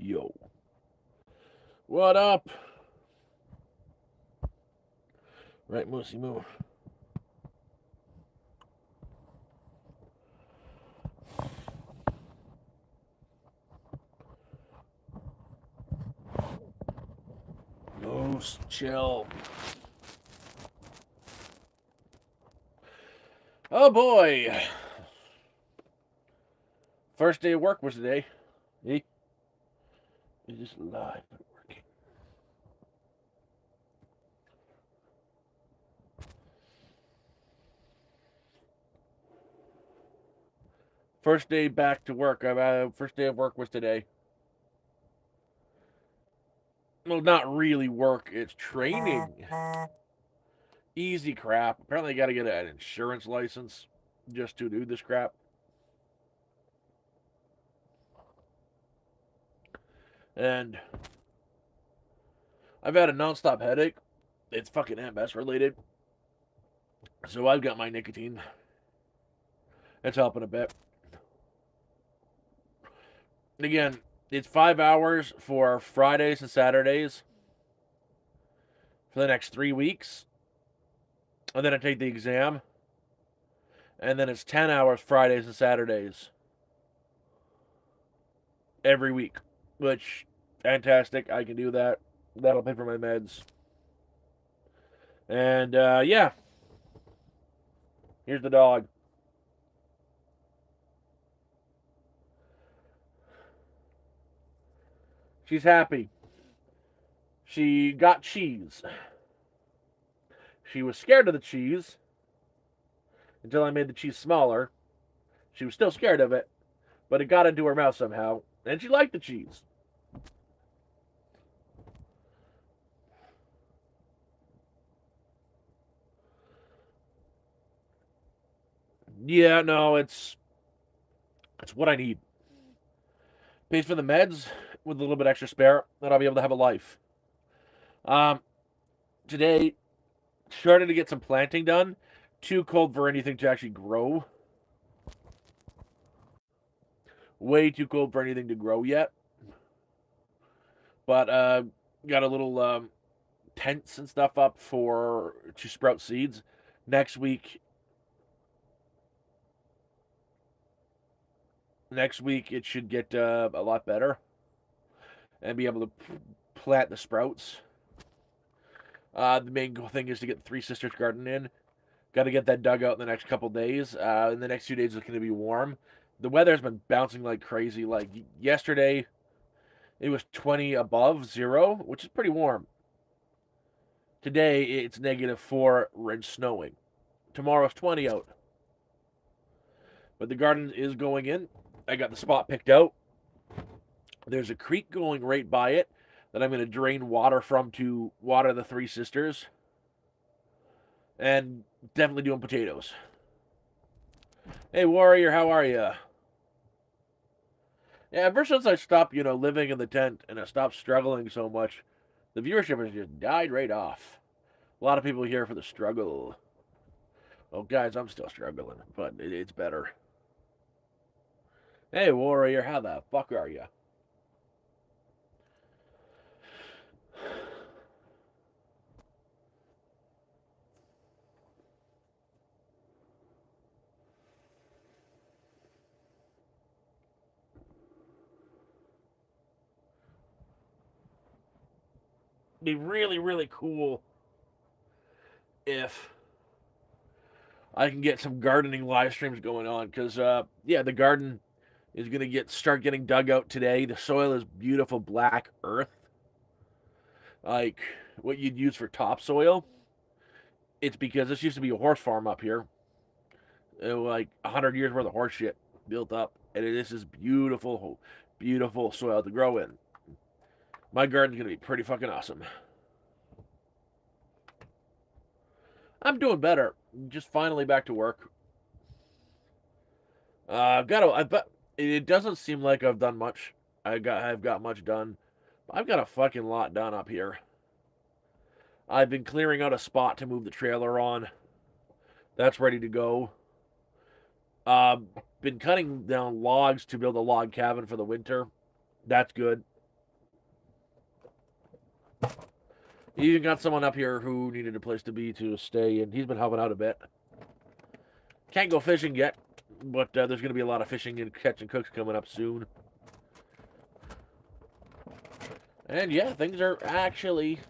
Yo. What up? Right, Moosey Moo. Moose, chill. Oh boy. First day of work was today. He is just live but working. First day back to work. First day of work was today. Well, not really work. It's training. Easy crap. Apparently, I got to get an insurance license just to do this crap. And I've had a nonstop headache. It's fucking MS related. So I've got my nicotine. It's helping a bit. Again, it's 5 hours for Fridays and Saturdays for the next 3 weeks. And then I take the exam. And then it's 10 hours Fridays and Saturdays every week, which fantastic. I can do that. That'll pay for my meds. And yeah, here's the dog. She's happy. She got cheese. She was scared of the cheese until I made the cheese smaller. She was still scared of it, but it got into her mouth somehow, and she liked the cheese. Yeah, no, it's what I need. Pays for the meds with a little bit extra spare, then I'll be able to have a life. Um, Today started to get some planting done. Too cold for anything to actually grow. Way too cold for anything to grow yet. But got a little tents and stuff up for to sprout seeds. Next week it should get a lot better and be able to plant the sprouts. The main thing is to get the Three Sisters garden in. Got to get that dug out in the next couple days. In the next 2 days, it's going to be warm. The weather's been bouncing like crazy. Like yesterday, it was 20 above zero, which is pretty warm. Today, it's -4 and snowing. Tomorrow's 20 out. But the garden is going in. I got the spot picked out. There's a creek going right by it that I'm going to drain water from to water the Three Sisters. And definitely doing potatoes. Hey, Warrior, how are you? Yeah, ever since I stopped, living in the tent and I stopped struggling so much, the viewership has just died right off. A lot of people here for the struggle. Oh, guys, I'm still struggling, but it's better. Hey, Warrior, how the fuck are you? Be really, really cool if I can get some gardening live streams going on because, yeah, the garden is going to start getting dug out today. The soil is beautiful black earth, like what you'd use for topsoil. It's because this used to be a horse farm up here. Like 100 years worth of horse shit built up, and this is beautiful, beautiful soil to grow in. My garden's gonna be pretty fucking awesome. I'm doing better. Just finally back to work. I've got to. But it doesn't seem like I've done much. I've got much done. I've got a fucking lot done up here. I've been clearing out a spot to move the trailer on. That's ready to go. Uh, been cutting down logs to build a log cabin for the winter. That's good. He even got someone up here who needed a place to stay, and he's been helping out a bit. Can't go fishing yet, but there's going to be a lot of fishing and catch and cooks coming up soon. And yeah, things are actually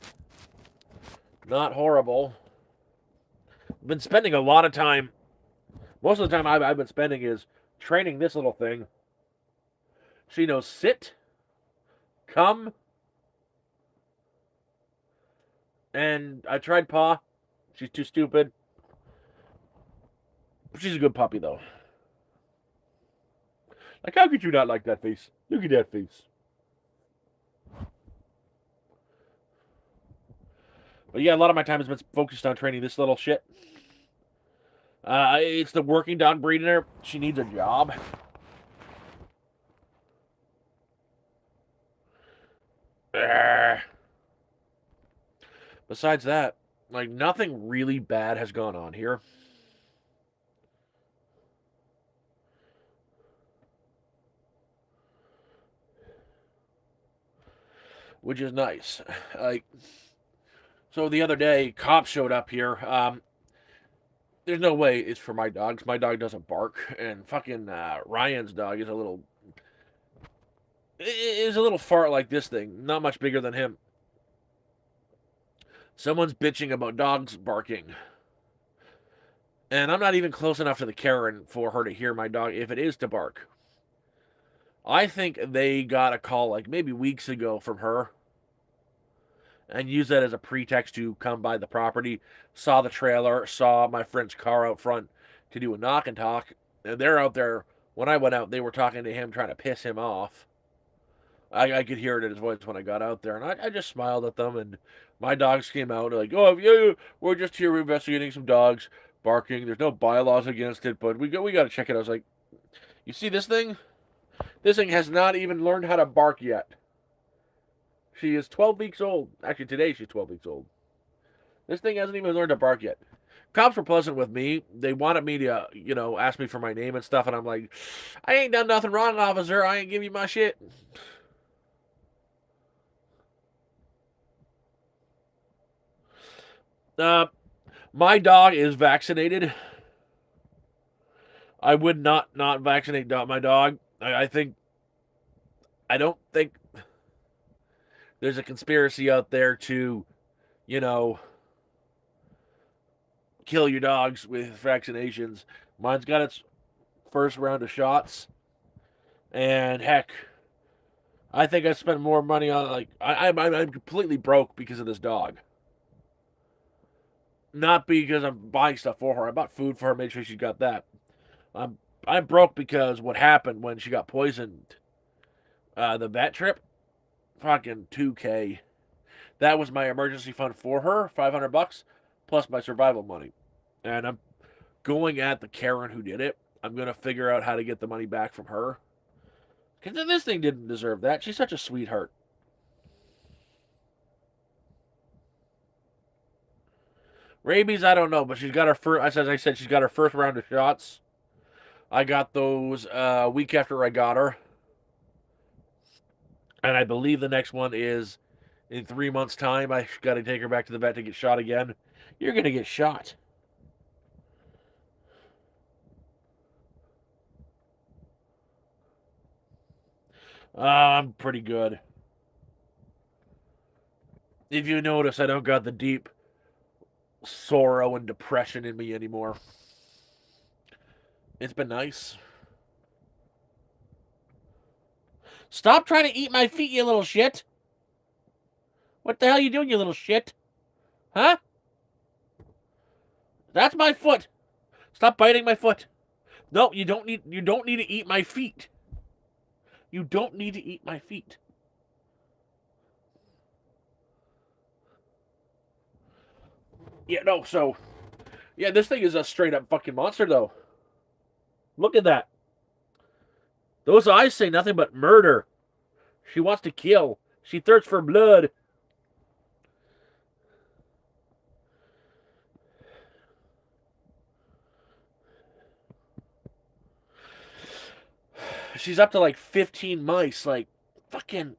not horrible. Been spending a lot of time. Most of the time I've been spending is training this little thing. She knows sit, come, and I tried paw. She's too stupid. She's a good puppy, though. Like, how could you not like that face? Look at that face. But yeah, a lot of my time has been focused on training this little shit. It's the working dog breed in her. She needs a job. Besides that, like, nothing really bad has gone on here. Which is nice. Like, so the other day, cops showed up here. There's no way it's for my dogs. My dog doesn't bark, and fucking Ryan's dog is a little fart like this thing, not much bigger than him. Someone's bitching about dogs barking. And I'm not even close enough to the Karen for her to hear my dog if it is to bark. I think they got a call like maybe weeks ago from her and used that as a pretext to come by the property, saw the trailer, saw my friend's car out front to do a knock and talk. And they're out there. When I went out, they were talking to him, trying to piss him off. I could hear it in his voice when I got out there, and I just smiled at them. And my dogs came out like, "Oh yeah, we're just here investigating some dogs barking. There's no bylaws against it, but we got to check it." I was like, "You see this thing? This thing has not even learned how to bark yet. She is 12 weeks old. Actually, today she's 12 weeks old. This thing hasn't even learned to bark yet." Cops were pleasant with me. They wanted me to, ask me for my name and stuff, and I'm like, "I ain't done nothing wrong, officer. I ain't give you my shit." My dog is vaccinated. I would not vaccinate my dog. I don't think there's a conspiracy out there to, you know, kill your dogs with vaccinations. Mine's got its first round of shots, and heck, I think I spent more money on I'm completely broke because of this dog. Not because I'm buying stuff for her. I bought food for her, made sure she got that. I'm I'm broke because what happened when she got poisoned. The vet trip, fucking 2K. That was my emergency fund for her, $500 plus my survival money. And I'm going at the Karen who did it. I'm gonna figure out how to get the money back from her. Because this thing didn't deserve that. She's such a sweetheart. Rabies, I don't know, but she's got her first. As I said, she's got her first round of shots. I got those a week after I got her, and I believe the next one is in 3 months' time. I got to take her back to the vet to get shot again. You're gonna get shot. I'm pretty good. If you notice, I don't got the deep sorrow and depression in me anymore. It's been nice. Stop trying to eat my feet, you little shit. What the hell are you doing, you little shit? Huh? That's my foot. Stop biting my foot. No, you don't need to eat my feet. You don't need to eat my feet. Yeah, no, so yeah, this thing is a straight up fucking monster though. Look at that. Those eyes say nothing but murder. She wants to kill. She thirsts for blood. She's up to like 15 mice. Like, fucking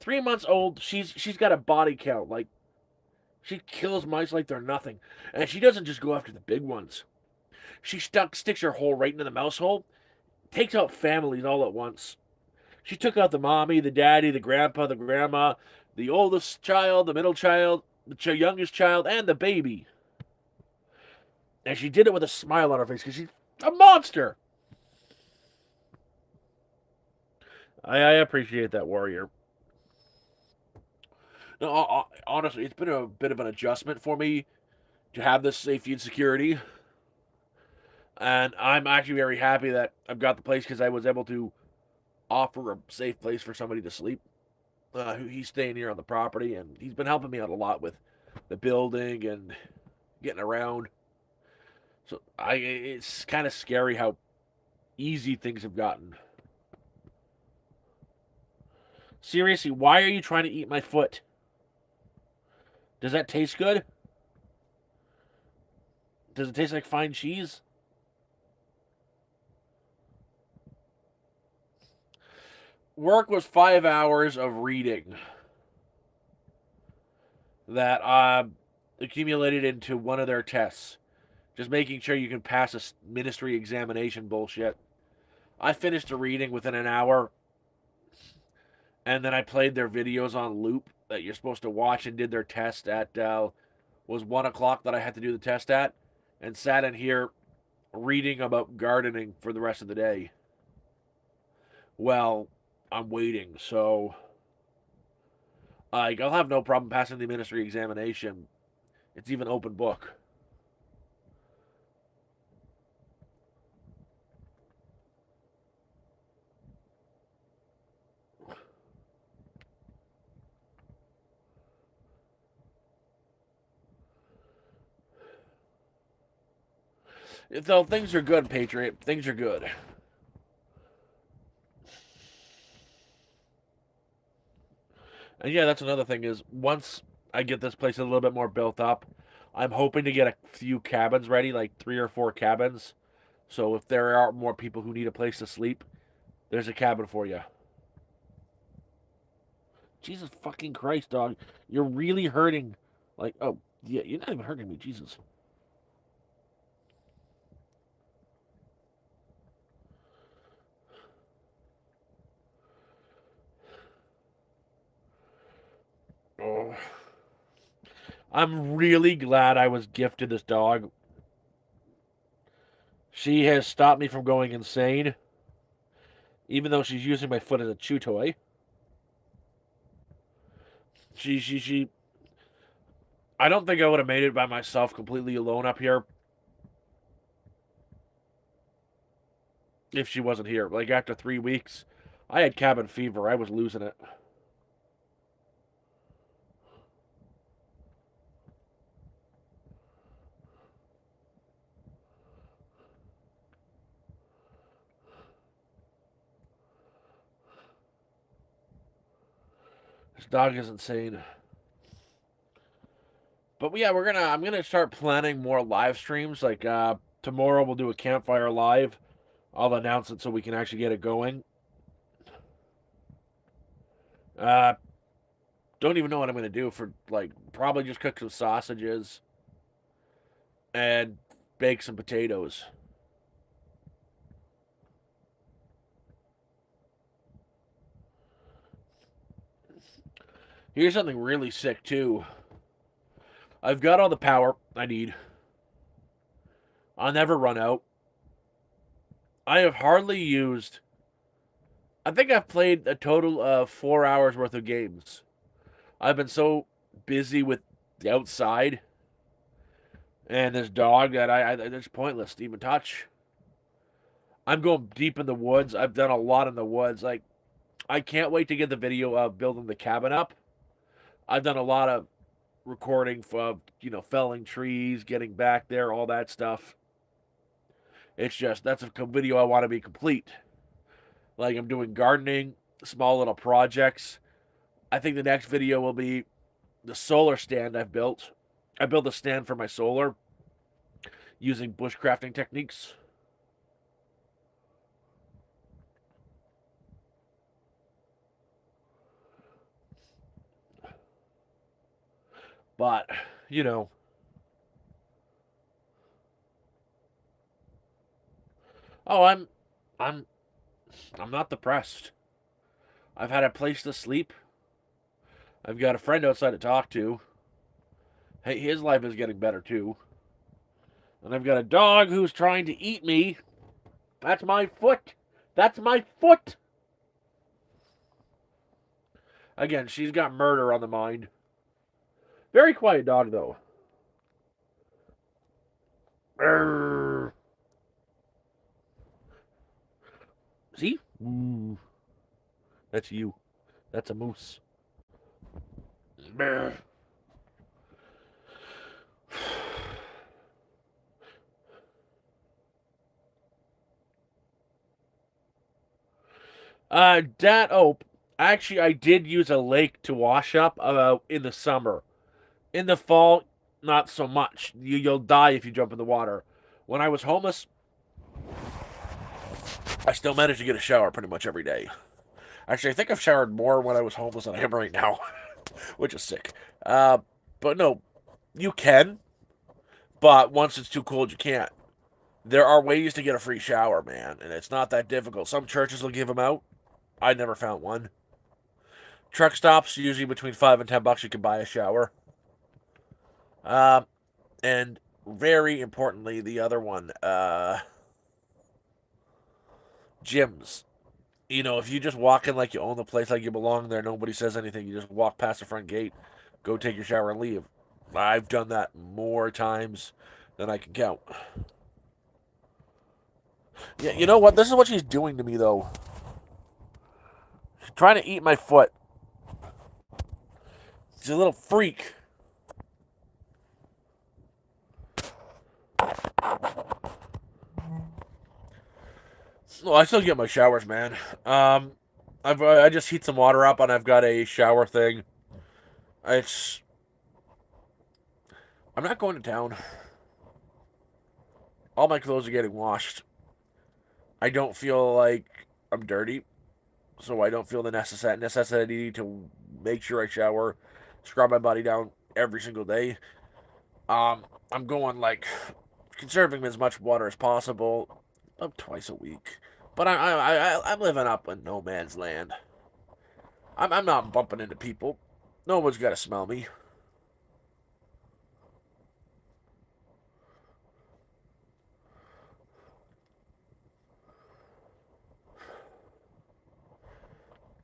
3 months old. She's got a body count like she kills mice like they're nothing, and she doesn't just go after the big ones. She sticks her hole right into the mouse hole, takes out families all at once. She took out the mommy, the daddy, the grandpa, the grandma, the oldest child, the middle child, the youngest child, and the baby. And she did it with a smile on her face because she's a monster. I appreciate that, warrior. No, honestly, it's been a bit of an adjustment for me to have this safety and security. And I'm actually very happy that I've got the place because I was able to offer a safe place for somebody to sleep. He's staying here on the property, and he's been helping me out a lot with the building and getting around. So it's kind of scary how easy things have gotten. Seriously, why are you trying to eat my foot? Does that taste good? Does it taste like fine cheese? Work was 5 hours of reading that accumulated into one of their tests. Just making sure you can pass a ministry examination bullshit. I finished the reading within an hour, and then I played their videos on loop that you're supposed to watch and did their test at, was 1 o'clock that I had to do the test at, and sat in here reading about gardening for the rest of the day. Well, I'm waiting, so I'll have no problem passing the ministry examination. It's even open book. So things are good, Patriot. Things are good. And yeah, that's another thing is once I get this place a little bit more built up, I'm hoping to get a few cabins ready, like 3 or 4 cabins. So if there are more people who need a place to sleep, there's a cabin for you. Jesus fucking Christ, dog. You're really hurting. Like, oh, yeah, you're not even hurting me, Jesus. Oh. I'm really glad I was gifted this dog. She has stopped me from going insane, even though she's using my foot as a chew toy. She. I don't think I would have made it by myself completely alone up here if she wasn't here. Like, after 3 weeks, I had cabin fever. I was losing it. This dog is insane. But yeah, I'm gonna start planning more live streams. Like tomorrow we'll do a campfire live. I'll announce it so we can actually get it going. Uh don't even know what I'm gonna do for like probably just cook some sausages and bake some potatoes. Here's something really sick too. I've got all the power I need. I'll never run out. I have hardly used. I think I've played a total of 4 hours worth of games. I've been so busy with the outside and this dog that it's pointless to even touch. I'm going deep in the woods. I've done a lot in the woods. Like, I can't wait to get the video of building the cabin up. I've done a lot of recording for, felling trees, getting back there, all that stuff. It's just, that's a video I want to be complete. Like, I'm doing gardening, small little projects. I think the next video will be the solar stand I've built. I built a stand for my solar using bushcrafting techniques. But, you know, oh, I'm I'm not depressed. I've had a place to sleep. I've got a friend outside to talk to. Hey, his life is getting better too. And I've got a dog who's trying to eat me. That's my foot. That's my foot. Again, she's got murder on the mind. Very quiet dog, though. Arrgh. See? Ooh. That's you. That's a moose. Brr. Dat Ope. Actually, I did use a lake to wash up in the summer. In the fall, not so much. You'll die if you jump in the water. When I was homeless, I still managed to get a shower pretty much every day. Actually, I think I've showered more when I was homeless than I am right now, which is sick. But no, you can, but once it's too cold, you can't. There are ways to get a free shower, man, and it's not that difficult. Some churches will give them out. I never found one. Truck stops, usually between $5 and $10, you can buy a shower. And very importantly, the other one, gyms. You know, if you just walk in like you own the place, like you belong there, nobody says anything. You just walk past the front gate, go take your shower, and leave. I've done that more times than I can count. Yeah, you know what? This is what she's doing to me, though. She's trying to eat my foot. She's a little freak. Well, I still get my showers, man. I just heat some water up, and I've got a shower thing. It's I'm not going to town. All my clothes are getting washed. I don't feel like I'm dirty, so I don't feel the necessity to make sure I shower, scrub my body down every single day. I'm going like conserving as much water as possible, about twice a week. But I'm living up in no man's land. I'm not bumping into people. No one's got to smell me.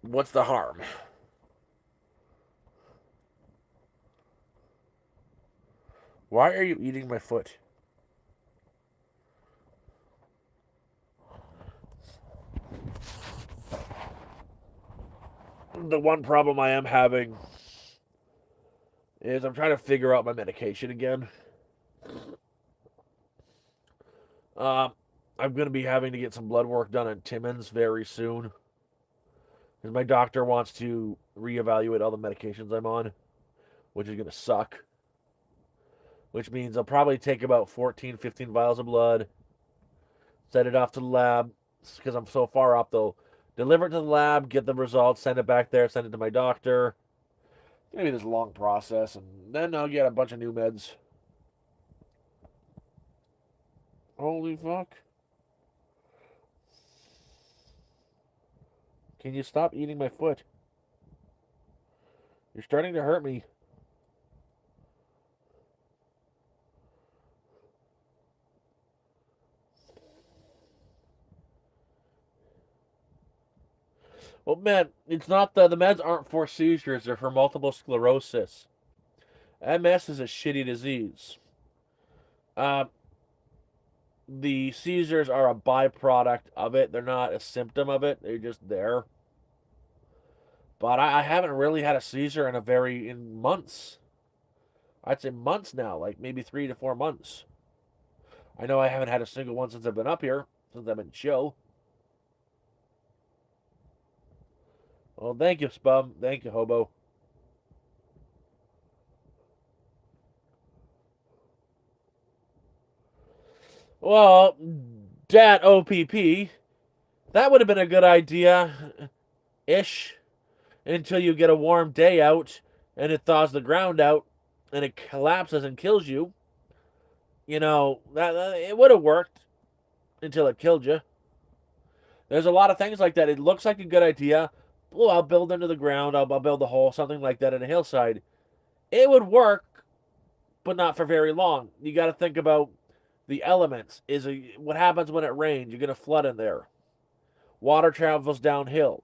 What's the harm? Why are you eating my foot? The one problem I am having is I'm trying to figure out my medication again. Uh, I'm going to be having to get some blood work done on Timmins very soon. Because my doctor wants to reevaluate all the medications I'm on, which is going to suck. Which means I'll probably take about 14, 15 vials of blood, send it off to the lab. Because I'm so far up, they'll deliver it to the lab, get the results, send it back there, send it to my doctor. It's going to be this long process, and then I'll get a bunch of new meds. Holy fuck. Can you stop eating my foot? You're starting to hurt me. Well, man, it's not the meds aren't for seizures, they're for multiple sclerosis. MS is a shitty disease. Uh, the seizures are a byproduct of it. They're not a symptom of it. They're just there. But I haven't really had a seizure in months. I'd say months now, like maybe 3 to 4 months. I know I haven't had a single one since I've been up here, since I've been chill. Well, thank you, Spum. Thank you, Hobo. Well, Dat OPP, that would have been a good idea ish until you get a warm day out and it thaws the ground out and it collapses and kills you, that it would have worked until it killed you. There's a lot of things like that. It looks like a good idea. Oh, I'll build into the ground. I'll build a hole, something like that in a hillside. It would work, but not for very long. You got to think about the elements. What happens when it rains? You're going to flood in there. Water travels downhill.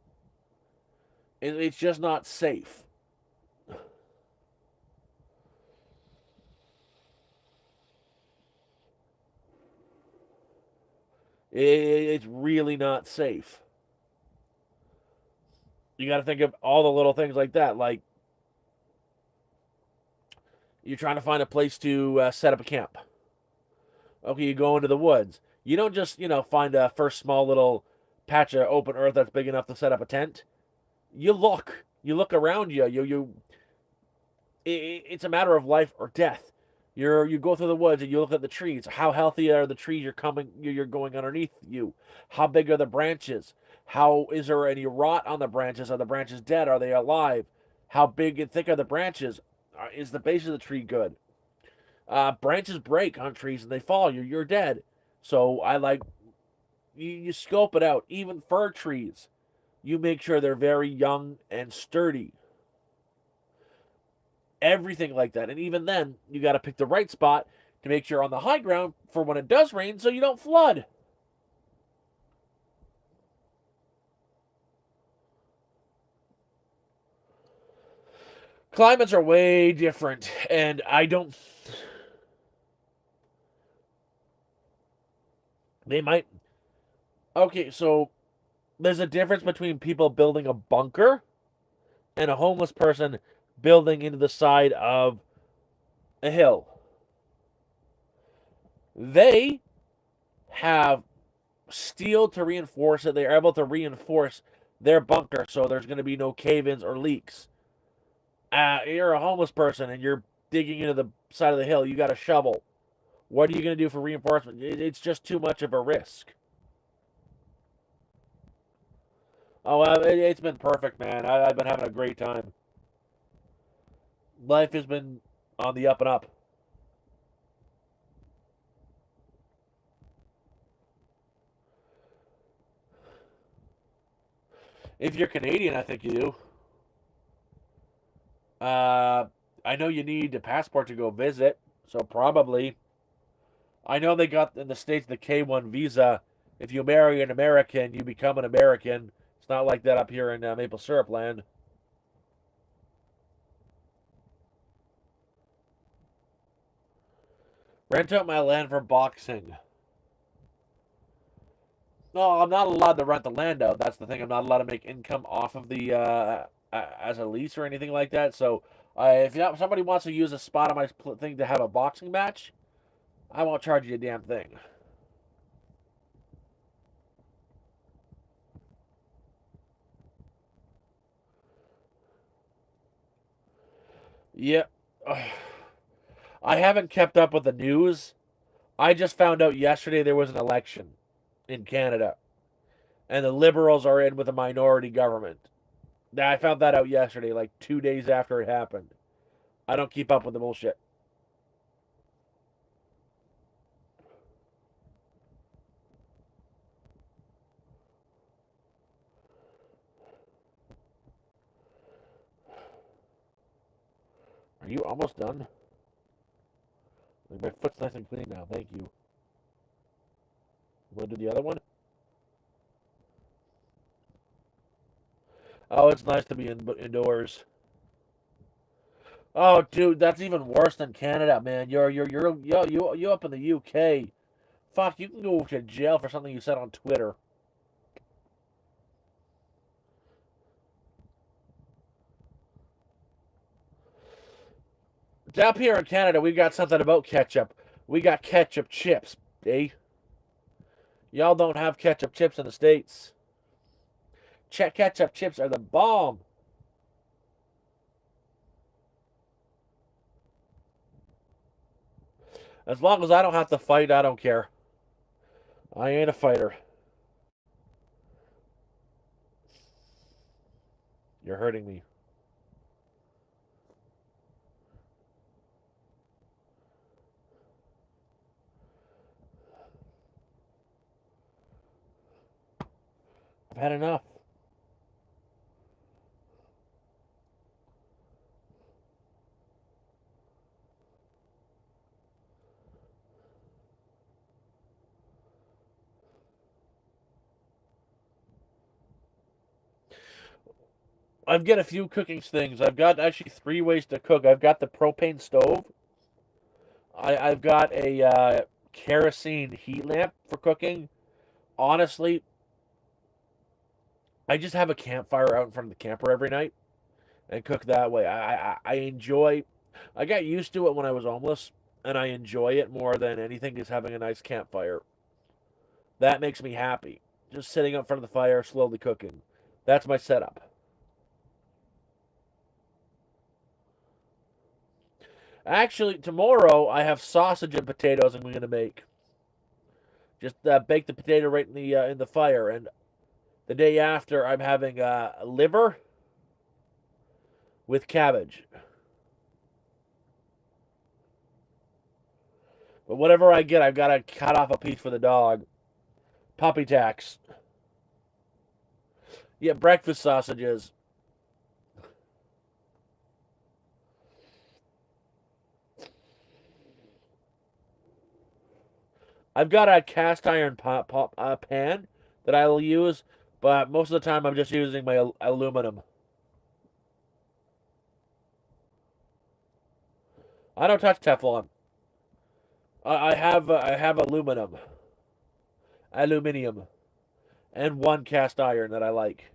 It's just not safe. It's really not safe. You got to think of all the little things like that. Like you're trying to find a place to set up a camp. Okay, you go into the woods. You don't just find a first small little patch of open earth that's big enough to set up a tent. You look. You look around you. It's a matter of life or death. You go through the woods and you look at the trees. How healthy are the trees you're going underneath you? How big are the branches? How is there any rot on the branches? Are the branches dead? Are they alive? How big and thick are the branches? Is the base of the tree good? Branches break on trees and they fall. You're dead. So I like you scope it out. Even fir trees, you make sure they're very young and sturdy. Everything like that. And even then, you got to pick the right spot to make sure you're on the high ground for when it does rain so you don't flood. Climates are way different, and I don't. They might. Okay, so there's a difference between people building a bunker and a homeless person building into the side of a hill. They have steel to reinforce it. They're able to reinforce their bunker so there's going to be no cave ins or leaks. You're a homeless person and you're digging into the side of the hill. You got a shovel. What are you going to do for reinforcement? It's just too much of a risk. Oh, it's been perfect, man. I've been having a great time. Life has been on the up and up. If you're Canadian, I think you do. I know you need a passport to go visit, so probably. I know they got in the States the K1 visa. If you marry an American, you become an American. It's not like that up here in Maple Syrup Land. Rent out my land for boxing. No, I'm not allowed to rent the land out. That's the thing. I'm not allowed to make income off of the as a lease or anything like that. So, if somebody wants to use a spot on my thing to have a boxing match, I won't charge you a damn thing. Yeah. I haven't kept up with the news. I just found out yesterday there was an election in Canada, and the Liberals are in with a minority government. I found that out yesterday, like 2 days after it happened. I don't keep up with the bullshit. Are you almost done? Like my foot's nice and clean now. Thank you. Want to do the other one? Oh, it's nice to be indoors. Oh, dude, that's even worse than Canada, man. You up in the UK. Fuck, you can go to jail for something you said on Twitter. Up here in Canada, we got something about ketchup. We got ketchup chips, eh? Y'all don't have ketchup chips in the States. Ketchup chips are the bomb. As long as I don't have to fight, I don't care. I ain't a fighter. You're hurting me. I've had enough. I've got a few cooking things. I've got actually 3 ways to cook. I've got the propane stove. I've got a kerosene heat lamp for cooking. Honestly, I just have a campfire out in front of the camper every night and cook that way. I enjoy. I got used to it when I was homeless, and I enjoy it more than anything is having a nice campfire. That makes me happy. Just sitting up in front of the fire, slowly cooking. That's my setup. Actually, tomorrow I have sausage and potatoes I'm going to make. Just bake the potato right in the fire, and the day after I'm having liver with cabbage. But whatever I get, I've got to cut off a piece for the dog. Puppy tax. Yeah, breakfast sausages. I've got a cast iron pan that I'll use, but most of the time I'm just using my aluminum. I don't touch Teflon. I have aluminium, and one cast iron that I like.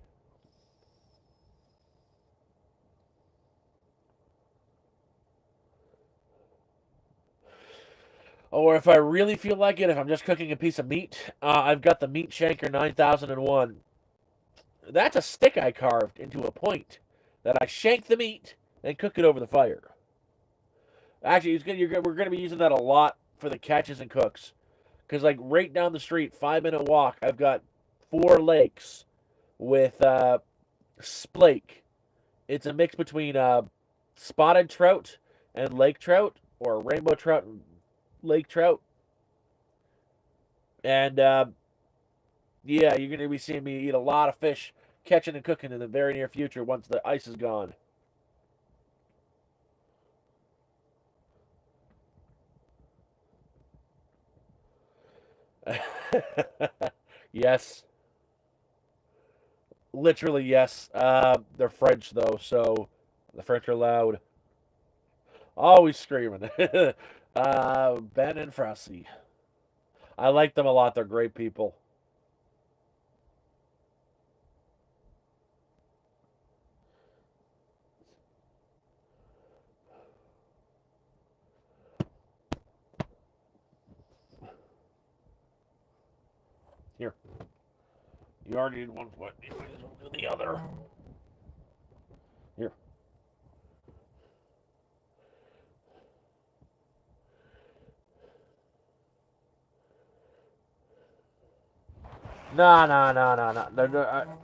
Or if I really feel like it, if I'm just cooking a piece of meat, I've got the Meat Shanker 9001. That's a stick I carved into a point that I shank the meat and cook it over the fire. Actually, we're going to be using that a lot for the catches and cooks. Because, like, right down the street, 5 minute walk, I've got 4 lakes with splake. It's a mix between spotted trout and lake trout, or rainbow trout and lake trout. And yeah, you're going to be seeing me eat a lot of fish, catching and cooking in the very near future once the ice is gone. Yes, literally yes. They're French though, so the French are loud. Always screaming. Ben and Frosty. I like them a lot. They're great people. Here, you already did one foot. You might as well do the other. Here. No, no, no, no, no.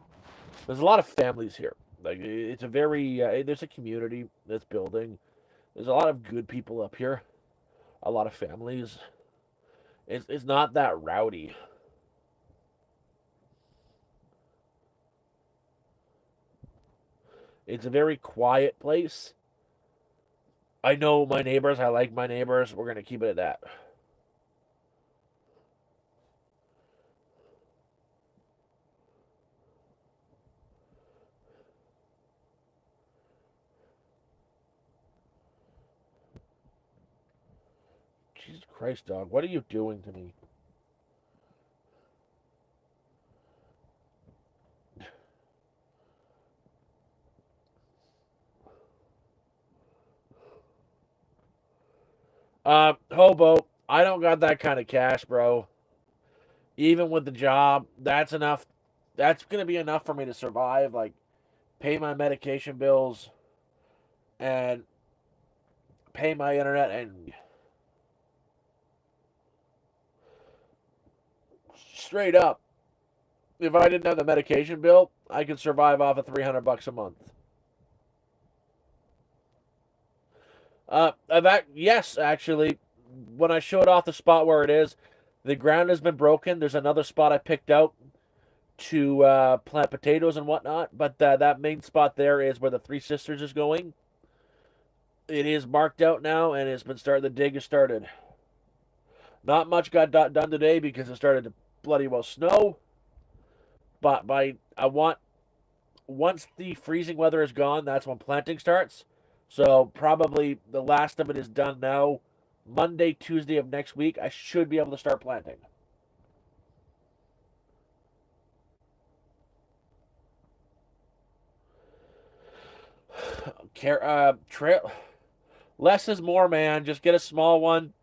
There's a lot of families here. Like it's a very there's a community that's building. There's a lot of good people up here. A lot of families. It's not that rowdy. It's a very quiet place. I know my neighbors. I like my neighbors. We're gonna keep it at that. Jesus Christ, dog! What are you doing to me? Hobo. I don't got that kind of cash, bro. Even with the job, that's enough. That's gonna be enough for me to survive. Like, pay my medication bills and pay my internet. And straight up, if I didn't have the medication bill, I could survive off of $300 a month. Yes, actually, when I showed off the spot where it is, the ground has been broken. There's another spot I picked out to plant potatoes and whatnot. But that main spot there is where the Three Sisters is going. It is marked out now, and it's been started. The dig has started. Not much got done today because it started to bloody well snow. But once the freezing weather is gone, that's when planting starts. So probably the last of it is done now. Monday, Tuesday of next week, I should be able to start planting. Trail. Less is more, man. Just get a small one.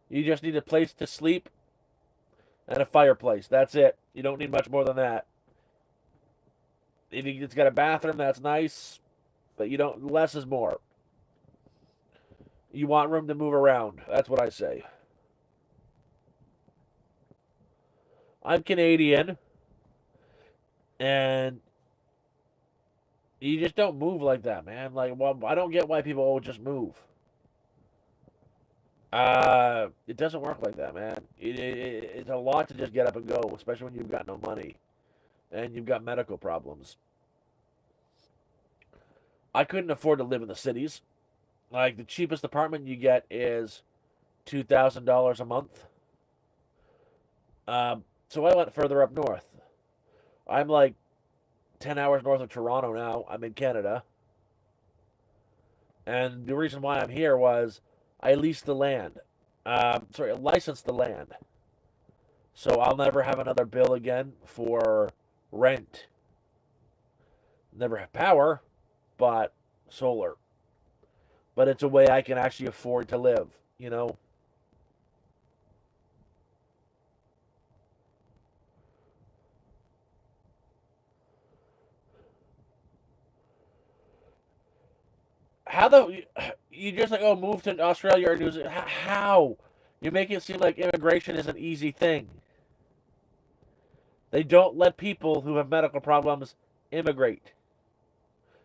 You just need a place to sleep and a fireplace. That's it. You don't need much more than that. If it's got a bathroom, that's nice, but you don't. Less is more. You want room to move around. That's what I say. I'm Canadian, and you just don't move like that, man. Like, well, I don't get why people just move. It doesn't work like that, man. It's a lot to just get up and go, especially when you've got no money and you've got medical problems. I couldn't afford to live in the cities. Like the cheapest apartment you get is $2,000 a month. So I went further up north. I'm like 10 hours north of Toronto now. I'm in Canada. And the reason why I'm here was I leased the land. I licensed the land. So I'll never have another bill again for rent. Never have power, but solar. But it's a way I can actually afford to live, you know? How the you just like move to Australia or New Zealand? How? You make it seem like immigration is an easy thing. They don't let people who have medical problems immigrate.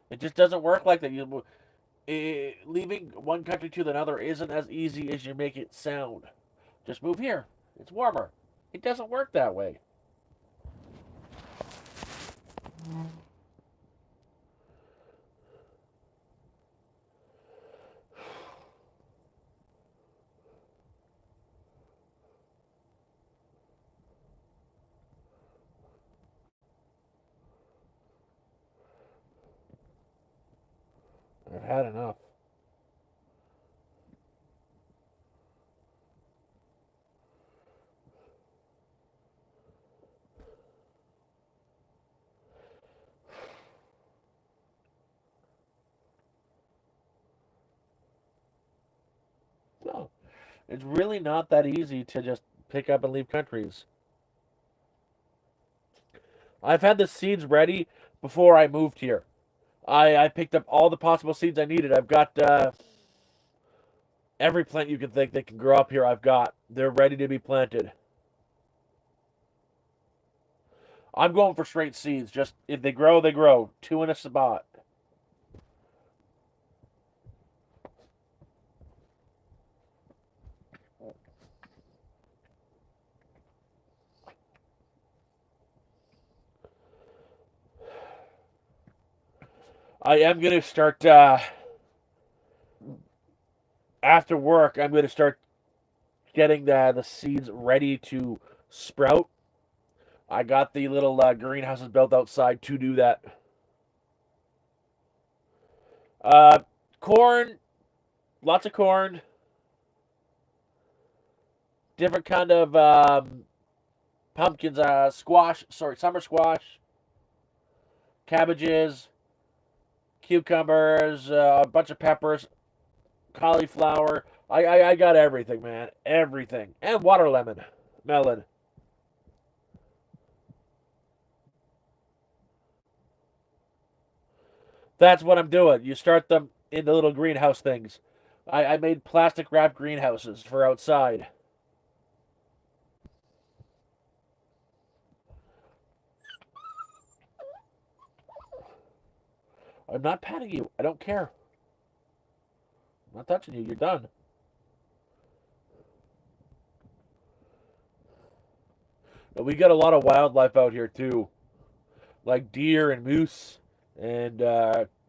It just doesn't work like that. Leaving one country to another isn't as easy as you make it sound. Just move here. It's warmer. It doesn't work that way. I've had enough. No, it's really not that easy to just pick up and leave countries. I've had the seeds ready before I moved here. I picked up all the possible seeds I needed. I've got every plant you can think that can grow up here. I've got. They're ready to be planted. I'm going for straight seeds. Just if they grow, they grow. Two in a spot. I am gonna start after work. I'm gonna start getting the seeds ready to sprout. I got the little greenhouses built outside to do that. Uh, Corn, lots of corn, different kind of pumpkins, squash. Sorry, summer squash, cabbages, cucumbers, a bunch of peppers, cauliflower. I got everything, man, everything, and water melon. That's what I'm doing. You start them in the little greenhouse things. I made plastic wrap greenhouses for outside. I'm not patting you. I don't care. I'm not touching you. You're done. But we got a lot of wildlife out here too. like deer and moose and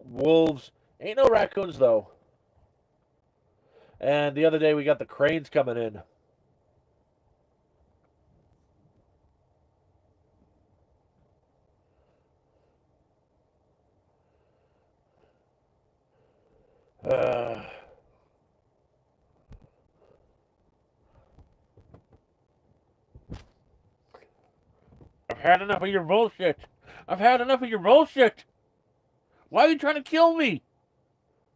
wolves. Ain't no raccoons though. And the other day we got the cranes coming in. Uh, I've had enough of your bullshit. I've had enough of your bullshit. Why are you trying to kill me?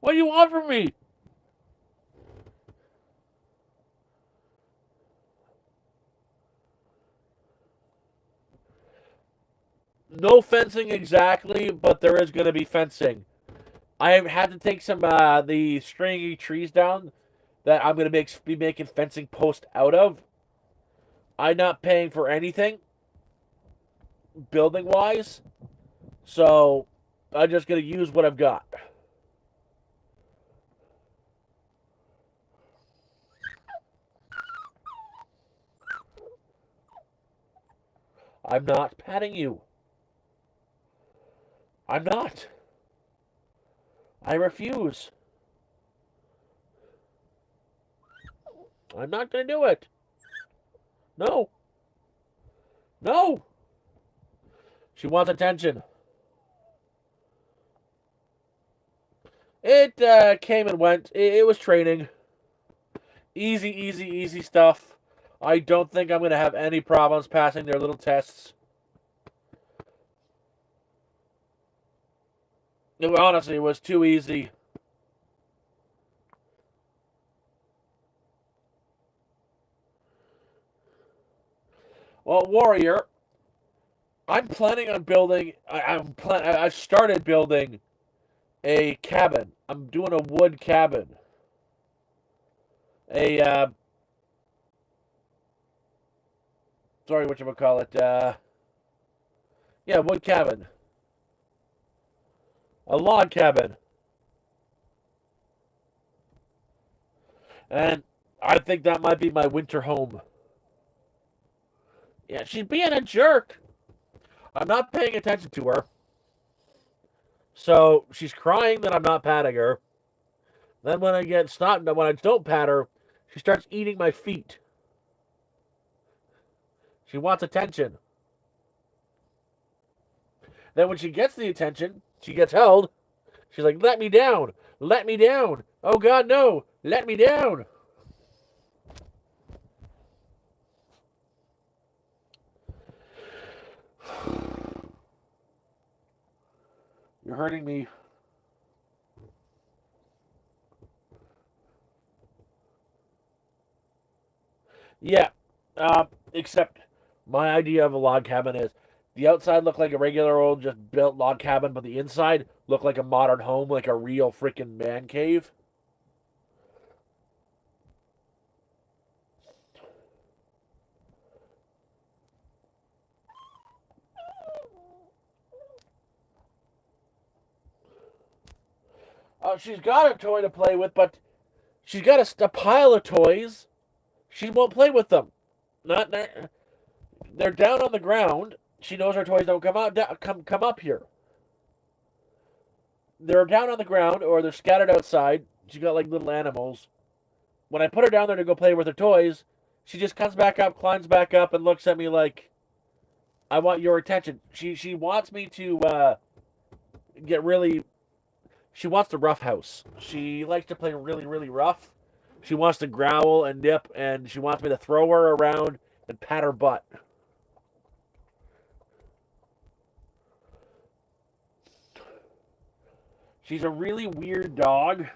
What do you want from me? No fencing exactly, but there is going to be fencing. I have had to take some the stringy trees down that I'm going to be making fencing post out of. I'm not paying for anything building wise, so I'm just going to use what I've got. I'm not patting you. I'm not. I refuse. I'm not going to do it. No. No. She wants attention. It came and went. It was training. Easy, easy, easy stuff. I don't think I'm going to have any problems passing their little tests. Honestly, it was too easy. Well, Warrior, I'm planning on building. I've started building a cabin. I'm doing a wood cabin. Sorry, whatchamacallit. Yeah, wood cabin. A log cabin. And I think that might be my winter home. Yeah, she's being a jerk. I'm not paying attention to her. So she's crying that I'm not patting her. Then when I don't pat her, she starts eating my feet. She wants attention. Then when she gets the attention, she gets held. She's like, let me down. Let me down. Oh, God, no. Let me down. You're hurting me. Yeah. Except my idea of a log cabin is the outside look like a regular old just built log cabin, but the inside look like a modern home, like a real freaking man cave. She's got a toy to play with, but she's got a pile of toys. She won't play with them. Not they're down on the ground. She knows her toys don't come up here. They're down on the ground or they're scattered outside. She got like little animals. When I put her down there to go play with her toys, she just comes back up, climbs back up, and looks at me like, "I want your attention." She wants me to get really. She wants the rough house. She likes to play really, really rough. She wants to growl and nip, and she wants me to throw her around and pat her butt. She's a really weird dog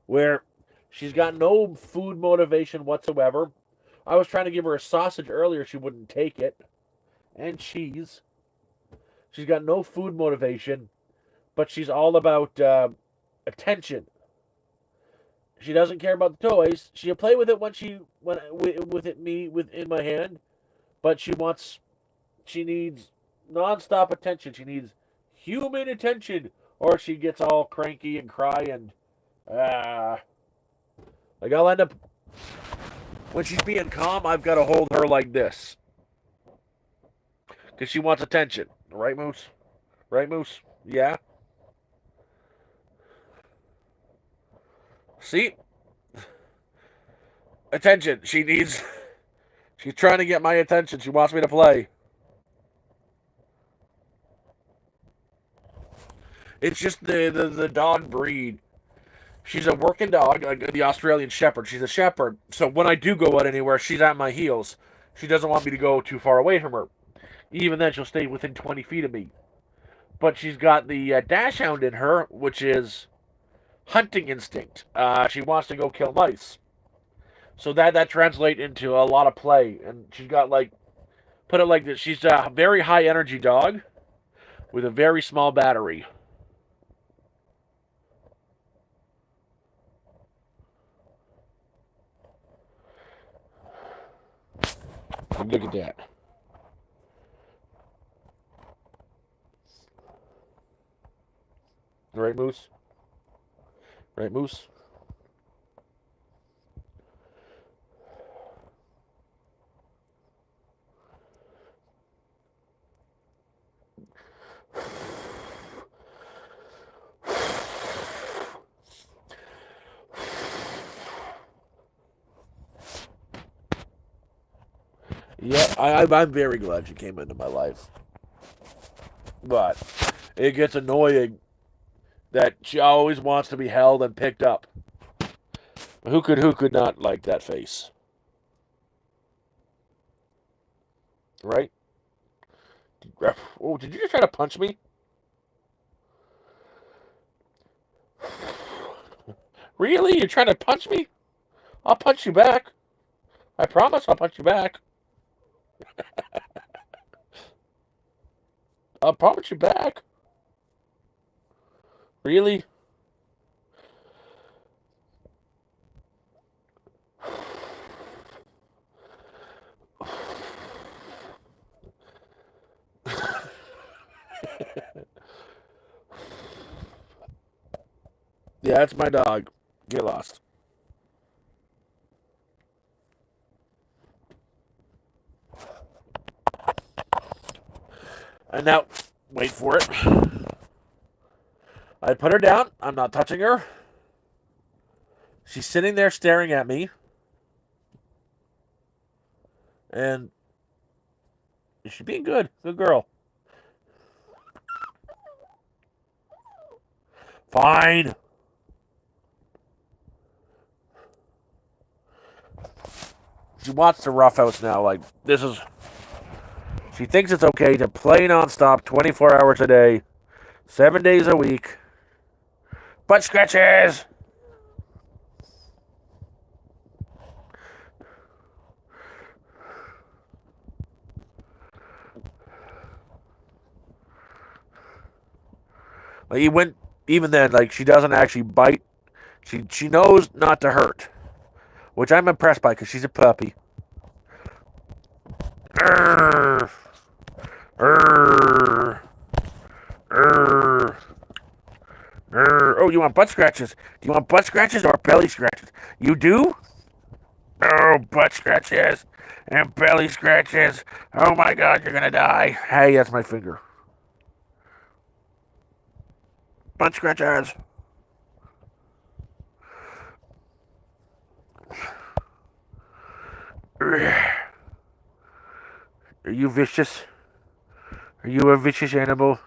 where she's got no food motivation whatsoever. I was trying to give her a sausage earlier, she wouldn't take it. And cheese. She's got no food motivation, but she's all about attention. She doesn't care about the toys. She'll play with it with it me within my hand, but she needs nonstop attention. She needs human attention, or she gets all cranky and cry and like I'll end up when she's being calm. I've got to hold her like this Because she wants attention. Right, Moose? Right, Moose? Yeah? See? Attention. She needs. She's trying to get my attention. She wants me to play. It's just the dog breed. She's a working dog, like the Australian Shepherd. She's a shepherd. So when I do go out anywhere, she's at my heels. She doesn't want me to go too far away from her. Even then, she'll stay within 20 feet of me. But she's got the dachshund in her, which is hunting instinct. She wants to go kill mice. So that translates into a lot of play. And she's got like, put it like this: she's a very high energy dog with a very small battery. Look at that. Right, Moose? Right, Moose? Yeah, I'm very glad she came into my life. But it gets annoying that she always wants to be held and picked up. Who could not like that face? Right? Oh, did you just try to punch me? Really? You're trying to punch me? I'll punch you back. I promise I'll punch you back. I'll punch you back. Really? Yeah, that's my dog. Get lost. And now, wait for it. I put her down. I'm not touching her. She's sitting there staring at me. And she's being good. Good girl. Fine. She wants to roughhouse now. Like, this is. She thinks it's okay to play nonstop 24 hours a day, 7 days a week. Butt scratches! Like, even then, like, she doesn't actually bite. She knows not to hurt, which I'm impressed by because she's a puppy. Urgh. Urgh. Urgh. Urgh. Oh, you want butt scratches? Do you want butt scratches or belly scratches? You do? Oh, butt scratches and belly scratches. Oh my God, you're gonna die. Hey, that's my finger. Butt scratches. Are you vicious? Are you a vicious animal?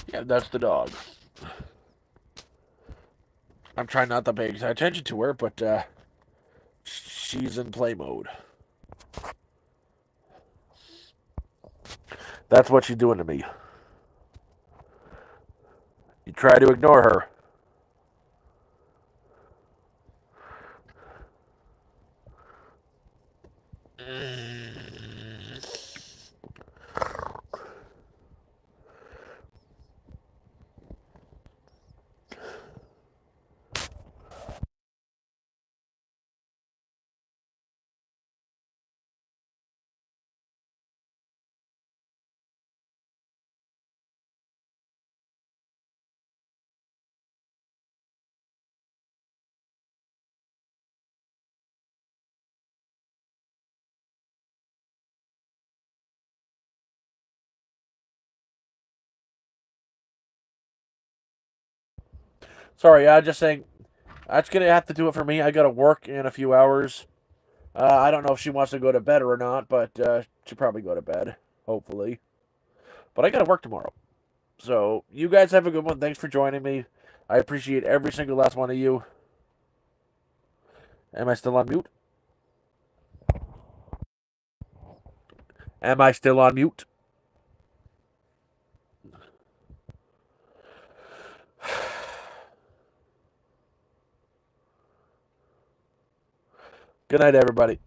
Yeah, that's the dog. I'm trying not to pay attention to her, but she's in play mode. That's what she's doing to me. You try to ignore her. Sorry, just saying. That's gonna have to do it for me. I gotta work in a few hours. I don't know if she wants to go to bed or not, but she'll probably go to bed, hopefully. But I gotta work tomorrow. So you guys have a good one. Thanks for joining me. I appreciate every single last one of you. Am I still on mute? Am I still on mute? Good night, everybody.